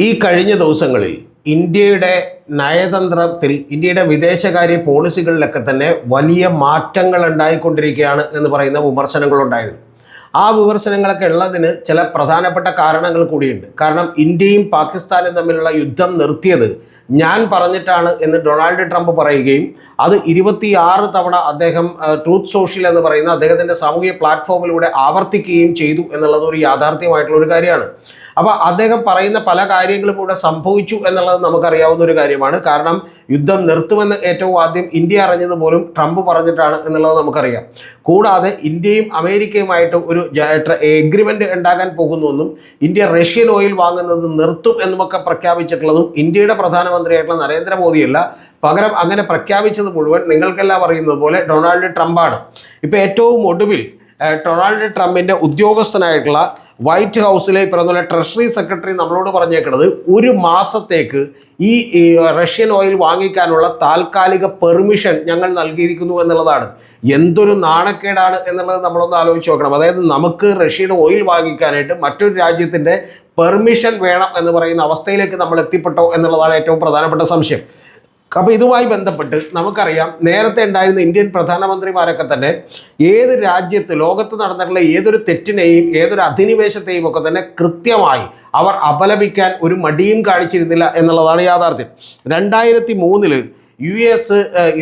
ഈ കഴിഞ്ഞ ദിവസങ്ങളിൽ ഇന്ത്യയുടെ നയതന്ത്രത്തിൽ ഇന്ത്യയുടെ വിദേശകാര്യ പോളിസികളിലൊക്കെ തന്നെ വലിയ മാറ്റങ്ങൾ ഉണ്ടായിക്കൊണ്ടിരിക്കുകയാണ് എന്ന് പറയുന്ന വിമർശനങ്ങളുണ്ടായിരുന്നു. ആ വിമർശനങ്ങളൊക്കെ ഉള്ളതിന് ചില പ്രധാനപ്പെട്ട കാരണങ്ങൾ കൂടിയുണ്ട്. കാരണം ഇന്ത്യയും പാകിസ്ഥാനും തമ്മിലുള്ള യുദ്ധം നിർത്തിയത് ഞാൻ പറഞ്ഞിട്ടാണ് എന്ന് ഡൊണാൾഡ് ട്രംപ് പറയുകയും അത് 26 തവണ അദ്ദേഹം ട്രൂത്ത് സോഷ്യൽ എന്ന് പറയുന്ന അദ്ദേഹത്തിൻ്റെ സാമൂഹിക പ്ലാറ്റ്ഫോമിലൂടെ ആവർത്തിക്കുകയും ചെയ്തു എന്നുള്ളത് ഒരു യാഥാർത്ഥ്യമായിട്ടുള്ള ഒരു കാര്യമാണ്. അപ്പോൾ അദ്ദേഹം പറയുന്ന പല കാര്യങ്ങളും ഇവിടെ സംഭവിച്ചു എന്നുള്ളത് നമുക്കറിയാവുന്ന ഒരു കാര്യമാണ്. കാരണം യുദ്ധം നിർത്തുമെന്ന് ഏറ്റവും ആദ്യം ഇന്ത്യ അറിഞ്ഞത് പോലും ട്രംപ് പറഞ്ഞിട്ടാണ് എന്നുള്ളത് നമുക്കറിയാം. കൂടാതെ ഇന്ത്യയും അമേരിക്കയുമായിട്ട് ഒരു എഗ്രിമെൻ്റ് ഉണ്ടാകാൻ പോകുന്നുവെന്നും ഇന്ത്യ റഷ്യൻ ഓയിൽ വാങ്ങുന്നത് നിർത്തും എന്നുമൊക്കെ പ്രഖ്യാപിച്ചിട്ടുള്ളതും ഇന്ത്യയുടെ പ്രധാനമന്ത്രിയായിട്ടുള്ള നരേന്ദ്രമോദിയല്ല, പകരം അങ്ങനെ പ്രഖ്യാപിച്ചത് മുഴുവൻ നിങ്ങൾക്കെല്ലാം അറിയുന്നത് പോലെ ഡൊണാൾഡ് ട്രംപാണ്. ഇപ്പോൾ ഏറ്റവും ഒടുവിൽ ഡൊണാൾഡ് ട്രംപിൻ്റെ ഉദ്യോഗസ്ഥനായിട്ടുള്ള വൈറ്റ് ഹൗസിലെ പറഞ്ഞ ട്രഷറി സെക്രട്ടറി നമ്മളോട് പറഞ്ഞേക്കുന്നത് ഒരു മാസത്തേക്ക് ഈ റഷ്യൻ ഓയിൽ വാങ്ങിക്കാനുള്ള താൽക്കാലിക പെർമിഷൻ ഞങ്ങൾ നൽകിയിരിക്കുന്നു എന്നുള്ളതാണ്. എന്തൊരു നാണക്കേടാണ് എന്നുള്ളത് നമ്മളൊന്ന് ആലോചിച്ച് നോക്കണം. അതായത് നമുക്ക് റഷ്യയുടെ ഓയിൽ വാങ്ങിക്കാനായിട്ട് മറ്റൊരു രാജ്യത്തിൻ്റെ പെർമിഷൻ വേണം എന്ന് പറയുന്ന അവസ്ഥയിലേക്ക് നമ്മൾ എത്തിപ്പെട്ടോ എന്നുള്ളതാണ് ഏറ്റവും പ്രധാനപ്പെട്ട സംശയം. അപ്പോൾ ഇതുമായി ബന്ധപ്പെട്ട് നമുക്കറിയാം, നേരത്തെ ഉണ്ടായിരുന്ന ഇന്ത്യൻ പ്രധാനമന്ത്രിമാരൊക്കെ തന്നെ ഏത് രാജ്യത്ത് ലോകത്ത് നടന്നിട്ടുള്ള ഏതൊരു തെറ്റിനെയും ഏതൊരു അധിനിവേശത്തെയും ഒക്കെ തന്നെ കൃത്യമായി അവർ അപലപിക്കാൻ ഒരു മടിയും കാണിച്ചിരുന്നില്ല എന്നുള്ളതാണ് യാഥാർത്ഥ്യം. 2003 US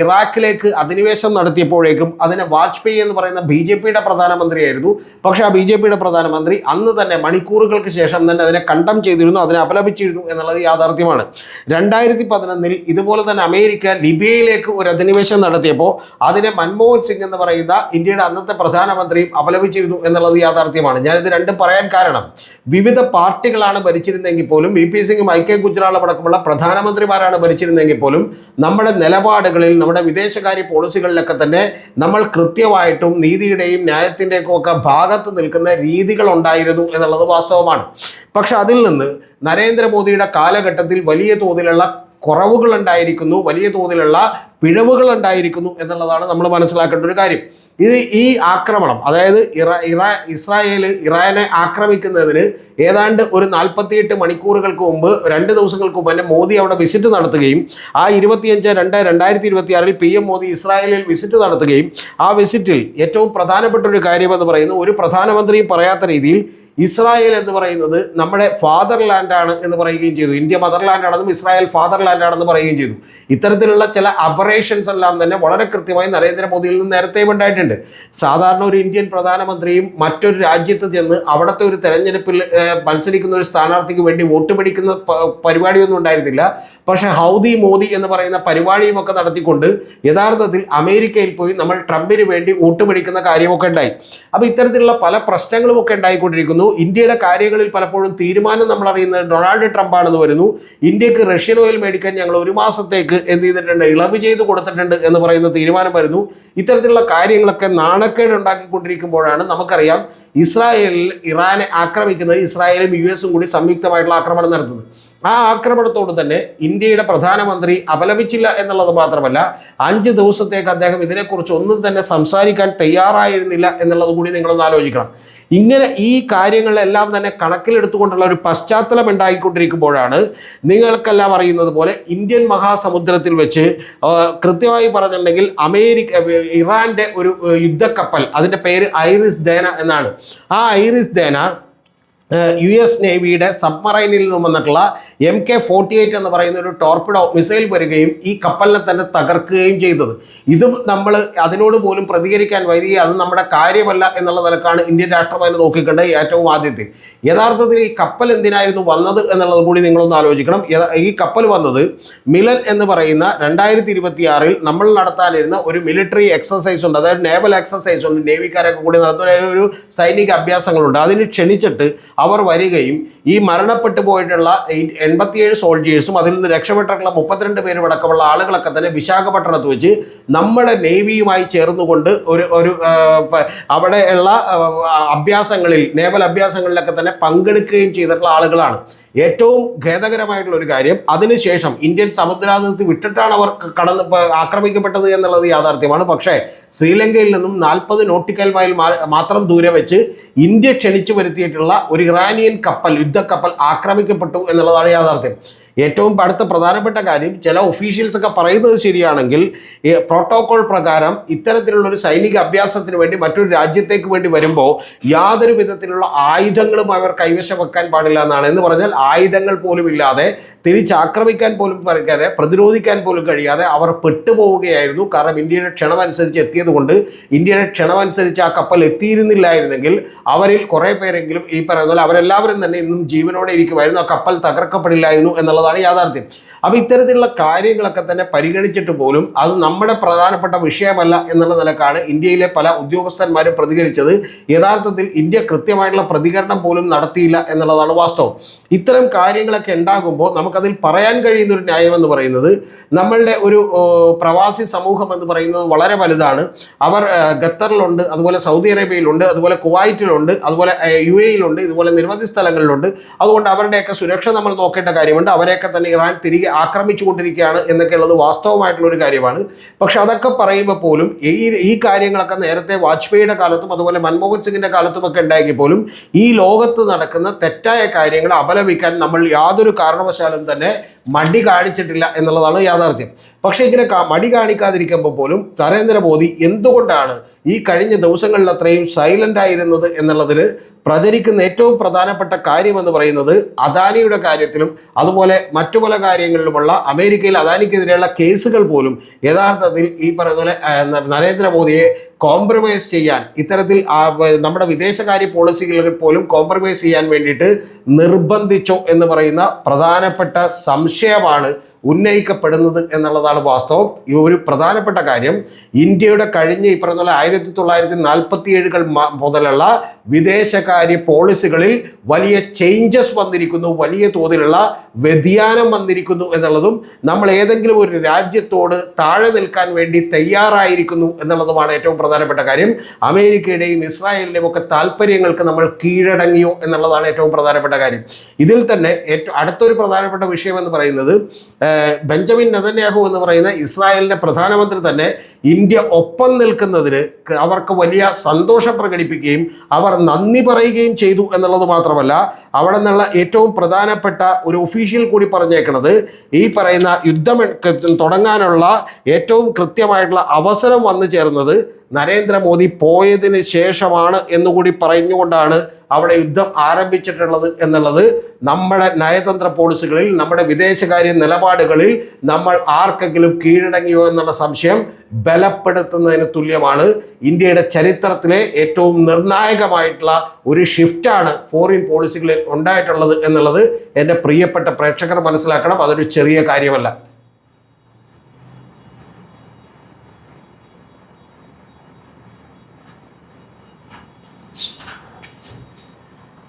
ഇറാഖിലേക്ക് അധിനിവേശം നടത്തിയപ്പോഴേക്കും അതിനെ വാജ്പേയി എന്ന് പറയുന്ന BJPയുടെ പ്രധാനമന്ത്രിയായിരുന്നു. പക്ഷേ ആ BJPയുടെ പ്രധാനമന്ത്രി അന്ന് തന്നെ മണിക്കൂറുകൾക്ക് ശേഷം തന്നെ അതിനെ കണ്ടം ചെയ്തിരുന്നു, അതിനെ അപലപിച്ചിരുന്നു എന്നുള്ളത് യാഥാർത്ഥ്യമാണ്. 2011 ഇതുപോലെ തന്നെ അമേരിക്ക ലിബിയയിലേക്ക് ഒരു അധിനിവേശം നടത്തിയപ്പോൾ അതിനെ മൻമോഹൻ സിംഗ് എന്ന് പറയുന്ന ഇന്ത്യയുടെ അന്നത്തെ പ്രധാനമന്ത്രിയും അപലപിച്ചിരുന്നു എന്നുള്ളത് യാഥാർത്ഥ്യമാണ്. ഞാനിത് രണ്ടും പറയാൻ കാരണം, വിവിധ പാർട്ടികളാണ് ഭരിച്ചിരുന്നെങ്കിൽ പോലും VP സിംഗും IK ഗുജ്റാളും അടക്കമുള്ള പ്രധാനമന്ത്രിമാരാണ് ഭരിച്ചിരുന്നെങ്കിൽ പോലും നമ്മുടെ നിലപാടുകളിൽ നമ്മുടെ വിദേശകാര്യ പോളിസികളിലൊക്കെ തന്നെ നമ്മൾ കൃത്യമായിട്ടും നീതിയുടെയും ന്യായത്തിൻ്റെയും ഒക്കെ ഭാഗത്ത് നിൽക്കുന്ന രീതികൾ ഉണ്ടായിരുന്നു എന്നുള്ളത് വാസ്തവമാണ്. പക്ഷെ അതിൽ നിന്ന് നരേന്ദ്രമോദിയുടെ കാലഘട്ടത്തിൽ വലിയ തോതിലുള്ള കുറവുകൾ ഉണ്ടായിരിക്കുന്നു, വലിയ തോതിലുള്ള പിഴവുകൾ ഉണ്ടായിരിക്കുന്നു എന്നുള്ളതാണ് നമ്മൾ മനസ്സിലാക്കേണ്ട ഒരു കാര്യം. ഈ ആക്രമണം, അതായത് ഇസ്രായേൽ ഇറാനെ ആക്രമിക്കുന്നതിന് ഏതാണ്ട് ഒരു 48 മണിക്കൂറുകൾക്ക് മുമ്പ് 2 ദിവസങ്ങൾക്ക് മുമ്പ് തന്നെ മോദി അവിടെ വിസിറ്റ് നടത്തുകയും ആ 25/2/2026 PM മോദി ഇസ്രായേലിൽ വിസിറ്റ് നടത്തുകയും ആ വിസിറ്റിൽ ഏറ്റവും പ്രധാനപ്പെട്ട ഒരു കാര്യമെന്ന് പറയുന്നത് ഒരു പ്രധാനമന്ത്രിയും പറയാത്ത രീതിയിൽ ഇസ്രായേൽ എന്ന് പറയുന്നത് നമ്മുടെ ഫാദർലാൻഡാണ് എന്ന് പറയുകയും ചെയ്തു. ഇന്ത്യ മദർലാൻഡാണെന്നും ഇസ്രായേൽ ഫാദർലാൻഡാണെന്ന് പറയുകയും ചെയ്തു. ഇത്തരത്തിലുള്ള ചില അബറേഷൻസ് എല്ലാം തന്നെ വളരെ കൃത്യമായി നരേന്ദ്രമോദിയിൽ നിന്ന് നേരത്തെയും ഉണ്ടായിട്ടുണ്ട്. സാധാരണ ഒരു ഇന്ത്യൻ പ്രധാനമന്ത്രിയും മറ്റൊരു രാജ്യത്ത് ചെന്ന് അവിടുത്തെ ഒരു തെരഞ്ഞെടുപ്പിൽ മത്സരിക്കുന്ന ഒരു സ്ഥാനാർത്ഥിക്ക് വേണ്ടി വോട്ട് പിടിക്കുന്ന പരിപാടിയൊന്നും ഉണ്ടായിരുന്നില്ല. പക്ഷേ ഹൗദി മോദി എന്ന് പറയുന്ന പരിപാടിയും ഒക്കെ നടത്തിക്കൊണ്ട് യഥാർത്ഥത്തിൽ അമേരിക്കയിൽ പോയി നമ്മൾ ട്രംപിന് വേണ്ടി വോട്ട് പിടിക്കുന്ന കാര്യമൊക്കെ ഉണ്ടായി. അപ്പോൾ ഇത്തരത്തിലുള്ള പല പ്രശ്നങ്ങളും ഒക്കെ ഉണ്ടായിക്കൊണ്ടിരിക്കുന്നു. ഇന്ത്യയുടെ കാര്യങ്ങളിൽ പലപ്പോഴും തീരുമാനം നമ്മൾ അറിയുന്നത് ഡൊണാൾഡ് ട്രംപ് ആണെന്ന് വരുന്നു. ഇന്ത്യക്ക് റഷ്യൻ ഓയിൽ മേടിക്കാൻ ഞങ്ങൾ ഒരു മാസത്തേക്ക് എന്ത് ചെയ്തിട്ടുണ്ട്, ഇളവ് ചെയ്ത് കൊടുത്തിട്ടുണ്ട് എന്ന് പറയുന്ന തീരുമാനം വരുന്നു. ഇത്തരത്തിലുള്ള കാര്യങ്ങളൊക്കെ നാണക്കേട് ഉണ്ടാക്കിക്കൊണ്ടിരിക്കുമ്പോഴാണ് നമുക്കറിയാം ഇസ്രായേലിൽ ഇറാനെ ആക്രമിക്കുന്നത് ഇസ്രായേലും US കൂടി സംയുക്തമായിട്ടുള്ള ആക്രമണം നടത്തുന്നത്. ആ ആക്രമണത്തോട് തന്നെ ഇന്ത്യയുടെ പ്രധാനമന്ത്രി അപലപിച്ചില്ല എന്നുള്ളത് മാത്രമല്ല, 5 ദിവസത്തേക്ക് അദ്ദേഹം ഇതിനെക്കുറിച്ച് ഒന്നും തന്നെ സംസാരിക്കാൻ തയ്യാറായിരുന്നില്ല എന്നുള്ളത് കൂടി നിങ്ങളൊന്ന് ആലോചിക്കണം. ഇങ്ങനെ ഈ കാര്യങ്ങളെല്ലാം തന്നെ കണക്കിലെടുത്തുകൊണ്ടുള്ള ഒരു പശ്ചാത്തലം ഉണ്ടായിക്കൊണ്ടിരിക്കുമ്പോഴാണ് നിങ്ങൾക്കെല്ലാം അറിയുന്നത് പോലെ ഇന്ത്യൻ മഹാസമുദ്രത്തിൽ വെച്ച് കൃത്യമായി പറഞ്ഞിട്ടുണ്ടെങ്കിൽ ഇറാന്റെ ഒരു യുദ്ധക്കപ്പൽ, അതിൻ്റെ പേര് ഐറിസ് ദേന എന്നാണ്. ആ ഐറിസ് ദേന US നേവിയുടെ സബ്മറൈനിൽ നിന്നും വന്നിട്ടുള്ള MK-48 എന്ന് പറയുന്ന ഒരു ടോർപിഡോ മിസൈൽ വരികയും ഈ കപ്പലിനെ തന്നെ തകർക്കുകയും ചെയ്തത്. ഇതും നമ്മൾ അതിനോട് പോലും പ്രതികരിക്കാൻ വരിക അത് നമ്മുടെ കാര്യമല്ല എന്നുള്ള നിലക്കാണ് ഇന്ത്യൻ രാഷ്ട്രമായി നോക്കിക്കേണ്ടത്. ഏറ്റവും ആദ്യത്തിൽ യഥാർത്ഥത്തിൽ ഈ കപ്പൽ എന്തിനായിരുന്നു വന്നത് എന്നുള്ളത് കൂടി നിങ്ങളൊന്ന് ആലോചിക്കണം. ഈ കപ്പൽ വന്നത് മിലൻ എന്ന് പറയുന്ന 2026 നമ്മൾ നടത്താനിരുന്ന ഒരു മിലിറ്ററി എക്സസൈസ് ഉണ്ട്, അതായത് നേവൽ എക്സസൈസ് ഉണ്ട്. നേവിക്കാരൊക്കെ കൂടി നടത്തുന്ന ഒരു സൈനിക അഭ്യാസങ്ങളുണ്ട്. അതിന് ക്ഷണിച്ചിട്ട് അവർ വരികയും ഈ മരണപ്പെട്ടു പോയിട്ടുള്ള 87 സോൾജിയേഴ്സും അതിൽ നിന്ന് രക്ഷപ്പെട്ടിട്ടുള്ള 32 പേരും അടക്കമുള്ള ആളുകളൊക്കെ തന്നെ വിശാഖപട്ടണത്ത് വെച്ച് നമ്മുടെ നേവിയുമായി ചേർന്നുകൊണ്ട് ഒരു അവിടെയുള്ള അഭ്യാസങ്ങളിൽ നേവൽ അഭ്യാസങ്ങളിലൊക്കെ തന്നെ പങ്കെടുക്കുകയും ചെയ്തിട്ടുള്ള ആളുകളാണ്. ഏറ്റവും ഖേദകരമായിട്ടുള്ള ഒരു കാര്യം, അതിനുശേഷം ഇന്ത്യൻ സമുദ്രാതിർത്തി വിട്ടിട്ടാണ് അവർ ആക്രമിക്കപ്പെട്ടത് എന്നുള്ളത് യാഥാർത്ഥ്യമാണ്. പക്ഷേ ശ്രീലങ്കയിൽ നിന്നും 40 നോട്ടിക്കൽ മൈൽ മാത്രം ദൂരെ വെച്ച് ഇന്ത്യ ക്ഷണിച്ചു വരുത്തിയിട്ടുള്ള ഒരു ഇറാനിയൻ കപ്പൽ, യുദ്ധക്കപ്പൽ ആക്രമിക്കപ്പെട്ടു എന്നുള്ളതാണ് യാഥാർത്ഥ്യം. ഏറ്റവും അടുത്ത പ്രധാനപ്പെട്ട കാര്യം, ചില ഒഫീഷ്യൽസ് ഒക്കെ പറയുന്നത് ശരിയാണെങ്കിൽ പ്രോട്ടോകോൾ പ്രകാരം ഇത്തരത്തിലുള്ള ഒരു സൈനിക അഭ്യാസത്തിന് വേണ്ടി മറ്റൊരു രാജ്യത്തേക്ക് വേണ്ടി വരുമ്പോൾ യാതൊരു വിധത്തിലുള്ള ആയുധങ്ങളും അവർ കൈവശം വെക്കാൻ പാടില്ല എന്നാണ്. എന്ന് പറഞ്ഞാൽ ആയുധങ്ങൾ പോലും ഇല്ലാതെ, തിരിച്ചാക്രമിക്കാൻ പോലും പറയാതെ, പ്രതിരോധിക്കാൻ പോലും കഴിയാതെ അവർ പെട്ടുപോവുകയായിരുന്നു. കാരണം ഇന്ത്യയുടെ ക്ഷണമനുസരിച്ച് എത്തിയത് കൊണ്ട്, ഇന്ത്യയുടെ ക്ഷണമനുസരിച്ച് ആ കപ്പൽ എത്തിയിരുന്നില്ലായിരുന്നെങ്കിൽ അവരിൽ കുറേ പേരെങ്കിലും ഈ പറയുന്ന പോലെ അവരെല്ലാവരും തന്നെ ഇന്നും ജീവനോടെ ഇരിക്കുമായിരുന്നു, ആ കപ്പൽ തകർക്കപ്പെടില്ലായിരുന്നു എന്നുള്ളതാണ് യാഥാർത്ഥ്യം. അപ്പോൾ ഇത്തരത്തിലുള്ള കാര്യങ്ങളൊക്കെ തന്നെ പരിഗണിച്ചിട്ട് പോലും അത് നമ്മുടെ പ്രധാനപ്പെട്ട വിഷയമല്ല എന്നുള്ള നിലക്കാണ് ഇന്ത്യയിലെ പല ഉദ്യോഗസ്ഥന്മാരും പ്രതികരിച്ചത്. യഥാർത്ഥത്തിൽ ഇന്ത്യ കൃത്യമായിട്ടുള്ള പ്രതികരണം പോലും നടത്തിയില്ല എന്നുള്ളതാണ് വാസ്തവം. ഇത്തരം കാര്യങ്ങളൊക്കെ ഉണ്ടാകുമ്പോൾ നമുക്കതിൽ പറയാൻ കഴിയുന്ന ഒരു ന്യായം എന്ന് പറയുന്നത്, നമ്മളുടെ ഒരു പ്രവാസി സമൂഹം എന്ന് പറയുന്നത് വളരെ വലുതാണ്. അവർ ഖത്തറിലുണ്ട്, അതുപോലെ സൗദി അറേബ്യയിലുണ്ട്, അതുപോലെ കുവൈറ്റിലുണ്ട്, അതുപോലെ UAE-യിലുണ്ട്, ഇതുപോലെ നിരവധി സ്ഥലങ്ങളിലുണ്ട്. അതുകൊണ്ട് അവരുടെയൊക്കെ സുരക്ഷ നമ്മൾ നോക്കേണ്ട കാര്യമുണ്ട്. അവരെയൊക്കെ തന്നെ ഇറാൻ തിരികെ ആക്രമിച്ചുകൊണ്ടിരിക്കുകയാണ് എന്നൊക്കെ ഉള്ളത് വാസ്തവമായിട്ടുള്ള ഒരു കാര്യമാണ്. പക്ഷെ അതൊക്കെ പറയുമ്പോൾ പോലും ഈ കാര്യങ്ങളൊക്കെ നേരത്തെ വാജ്പേയിയുടെ കാലത്തും അതുപോലെ മൻമോഹൻ സിംഗിൻ്റെ കാലത്തുമൊക്കെ ഉണ്ടായെങ്കിൽ പോലും ഈ ലോകത്ത് നടക്കുന്ന തെറ്റായ കാര്യങ്ങൾ അപലപിക്കാൻ നമ്മൾ യാതൊരു കാരണവശാലും തന്നെ മടി കാണിച്ചിട്ടില്ല എന്നുള്ളതാണ് യാഥാർത്ഥ്യം. പക്ഷേ ഇങ്ങനെ മടി കാണിക്കാതിരിക്കുമ്പോൾ പോലും നരേന്ദ്രമോദി എന്തുകൊണ്ടാണ് ഈ കഴിഞ്ഞ ദിവസങ്ങളിൽ അത്രയും സൈലൻ്റ് ആയിരുന്നത് എന്നുള്ളതിന് പ്രചരിക്കുന്ന ഏറ്റവും പ്രധാനപ്പെട്ട കാര്യമെന്ന് പറയുന്നത്, അദാനിയുടെ കാര്യത്തിലും അതുപോലെ മറ്റു പല കാര്യങ്ങളിലുമുള്ള അമേരിക്കയിൽ അദാനിക്കെതിരെയുള്ള കേസുകൾ പോലും യഥാർത്ഥത്തിൽ ഈ പറയുന്ന പോലെ നരേന്ദ്രമോദിയെ കോംപ്രമൈസ് ചെയ്യാൻ, ഇത്തരത്തിൽ നമ്മുടെ വിദേശകാര്യ പോളിസികളിൽ പോലും കോംപ്രമൈസ് ചെയ്യാൻ വേണ്ടിയിട്ട് നിർബന്ധിച്ചോ എന്ന് പറയുന്ന പ്രധാനപ്പെട്ട സംശയമാണ് ഉന്നയിക്കപ്പെടുന്നത് എന്നുള്ളതാണ് വാസ്തവം. ഈ ഒരു പ്രധാനപ്പെട്ട കാര്യം, ഇന്ത്യയുടെ കഴിഞ്ഞ ഈ പറഞ്ഞ 1947 മുതലുള്ള വിദേശകാര്യ പോളിസികളിൽ വലിയ ചേഞ്ചസ് വന്നിരിക്കുന്നു, വലിയ തോതിലുള്ള വ്യതിയാനം വന്നിരിക്കുന്നു എന്നുള്ളതും, നമ്മൾ ഏതെങ്കിലും ഒരു രാജ്യത്തോട് താഴെ നിൽക്കാൻ വേണ്ടി തയ്യാറായിരിക്കുന്നു എന്നുള്ളതുമാണ് ഏറ്റവും പ്രധാനപ്പെട്ട കാര്യം. അമേരിക്കയുടെയും ഇസ്രായേലിൻ്റെയും ഒക്കെ താല്പര്യങ്ങൾക്ക് നമ്മൾ കീഴടങ്ങിയോ എന്നുള്ളതാണ് ഏറ്റവും പ്രധാനപ്പെട്ട കാര്യം. ഇതിൽ തന്നെ ഏറ്റവും അടുത്തൊരു പ്രധാനപ്പെട്ട വിഷയം എന്ന് പറയുന്നത്, ബെഞ്ചമിൻ നെതന്യാഹു എന്ന് പറയുന്ന ഇസ്രായേലിൻ്റെ പ്രധാനമന്ത്രി തന്നെ ഇന്ത്യ ഒപ്പം നിൽക്കുന്നതിന് അവർക്ക് വലിയ സന്തോഷം പ്രകടിപ്പിക്കുകയും അവർ നന്ദി പറയുകയും ചെയ്തു എന്നുള്ളത് മാത്രമല്ല, അവിടെ നിന്നുള്ള ഏറ്റവും പ്രധാനപ്പെട്ട ഒരു ഒഫീഷ്യൽ കൂടി പറഞ്ഞേക്കുന്നത്, ഈ പറയുന്ന യുദ്ധം തുടങ്ങാനുള്ള ഏറ്റവും കൃത്യമായിട്ടുള്ള അവസരം വന്നു ചേർന്നത് നരേന്ദ്രമോദി പോയതിന് ശേഷമാണ് എന്നുകൂടി പറഞ്ഞുകൊണ്ടാണ് അവിടെ യുദ്ധം ആരംഭിച്ചിട്ടുള്ളത് എന്നുള്ളത് നമ്മുടെ നയതന്ത്ര പോളിസികളിൽ, നമ്മുടെ വിദേശകാര്യ നിലപാടുകളിൽ നമ്മൾ ആർക്കെങ്കിലും കീഴടങ്ങിയോ എന്നുള്ള സംശയം ബലപ്പെടുത്തുന്നതിന് തുല്യമാണ്. ഇന്ത്യയുടെ ചരിത്രത്തിലെ ഏറ്റവും നിർണായകമായിട്ടുള്ള ഒരു ഷിഫ്റ്റാണ് ഫോറിൻ പോളിസികളിൽ ഉണ്ടായിട്ടുള്ളത് എന്നുള്ളത് എൻ്റെ പ്രിയപ്പെട്ട പ്രേക്ഷകർ മനസ്സിലാക്കണം. അതൊരു ചെറിയ കാര്യമല്ല.